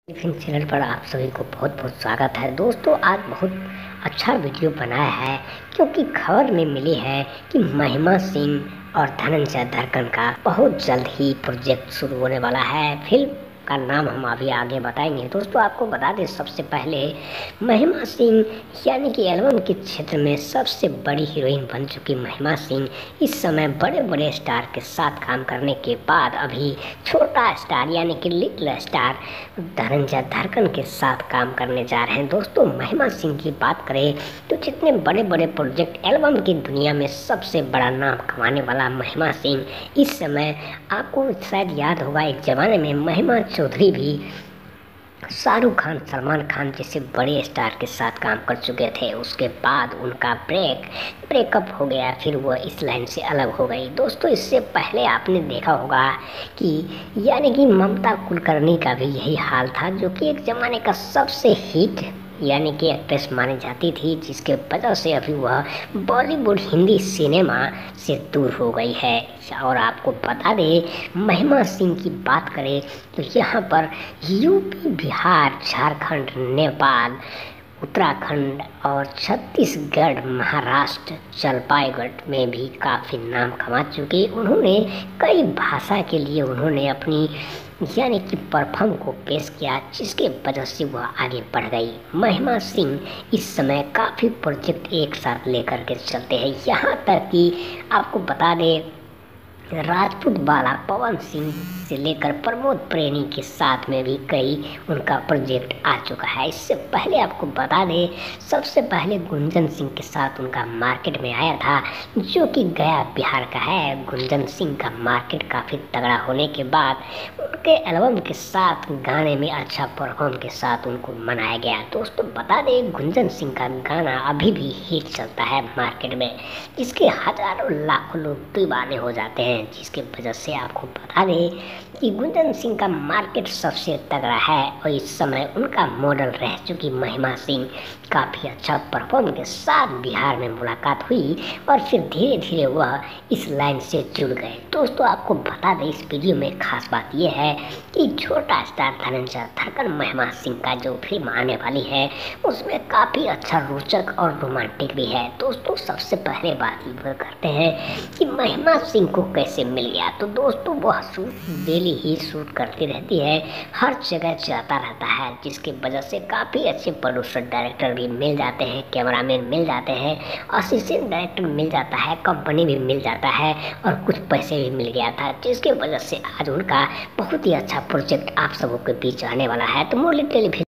Tiffin channel पर आप सभी को बहुत बहुत स्वागत है। दोस्तों आज बहुत अच्छा वीडियो बनाया है क्योंकि खबर में मिली है कि महिमा सिंह और धनंजय धरकन का बहुत जल्द ही प्रोजेक्ट शुरू होने वाला है। फिल्म का नाम हम अभी आगे बताएंगे। दोस्तों आपको बता दें, सबसे पहले महिमा सिंह यानी कि एल्बम के क्षेत्र में सबसे बड़ी हीरोइन बन चुकी महिमा सिंह इस समय बड़े बड़े स्टार के साथ काम करने के बाद अभी छोटा स्टार यानी कि लिटिल स्टार धनंजय धरकन के साथ काम करने जा रहे हैं। दोस्तों महिमा सिंह की बात करें तो जितने बड़े बड़े प्रोजेक्ट एल्बम की दुनिया में सबसे बड़ा नाम कमाने वाला महिमा सिंह इस समय, आपको शायद याद होगा एक ज़माने में महिमा चौधरी भी शाहरुख खान, सलमान खान जैसे बड़े स्टार के साथ काम कर चुके थे। उसके बाद उनका ब्रेकअप हो गया, फिर वो इस लाइन से अलग हो गई। दोस्तों इससे पहले आपने देखा होगा कि यानी कि ममता कुलकर्णी का भी यही हाल था, जो कि एक ज़माने का सबसे हिट यानी कि एक्ट्रेस मानी जाती थी, जिसके वजह से अभी वह बॉलीवुड हिंदी सिनेमा से दूर हो गई है। और आपको बता दें, महिमा सिंह की बात करें तो यहाँ पर यूपी, बिहार, झारखंड, नेपाल, उत्तराखंड और छत्तीसगढ़, महाराष्ट्र, जलपाईगुड़ी में भी काफ़ी नाम कमा चुके। उन्होंने कई भाषा के लिए उन्होंने अपनी यानी कि परफॉर्म को पेश किया, जिसके वजह से वह आगे बढ़ गई। महिमा सिंह इस समय काफ़ी प्रोजेक्ट एक साथ लेकर के चलते हैं। यहाँ तक कि आपको बता दें, राजपूत वाला पवन सिंह से लेकर प्रमोद प्रेमी के साथ में भी कई उनका प्रोजेक्ट आ चुका है। इससे पहले आपको बता दें, सबसे पहले गुंजन सिंह के साथ उनका मार्केट में आया था, जो कि गया बिहार का है। गुंजन सिंह का मार्केट काफ़ी तगड़ा होने के बाद उनके एल्बम के साथ गाने में अच्छा परफॉर्म के साथ उनको मनाया गया। दोस्तों बता दें, गुंजन सिंह का गाना अभी भी हिट चलता है मार्केट में, जिसके हजारों लाखों लोग दीवाने हो जाते हैं। जिसके वजह से आपको बता दें कि गुंजन सिंह का मार्केट सबसे तगड़ा है और इस समय उनका मॉडल रह चुकी महिमा सिंह काफ़ी अच्छा परफॉर्म के साथ बिहार में मुलाकात हुई और फिर धीरे धीरे वह इस लाइन से जुड़ गए। दोस्तों आपको बता दें, इस वीडियो में खास बात यह है कि छोटा स्टार धनंजय धरकन महिमा सिंह का जो फिल्म आने वाली है उसमें काफ़ी अच्छा रोचक और रोमांटिक भी है। दोस्तों सबसे पहले बात ये करते हैं कि महिमा सिंह को कैसे मिल गया। तो दोस्तों वह शूट डेली ही शूट करती रहती है, हर जगह जाता रहता है, जिसकी वजह से काफ़ी अच्छे प्रोड्यूसर डायरेक्टर भी मिल जाते हैं, कैमरामैन मिल जाते हैं, असिस्टेंट डायरेक्टर मिल जाता है, कंपनी भी मिल जाता है और कुछ पैसे भी मिल गया था, जिसकी वजह से आज उनका बहुत ही अच्छा प्रोजेक्ट आप सबों के बीच आने वाला है। तो मोरली टेलीविजन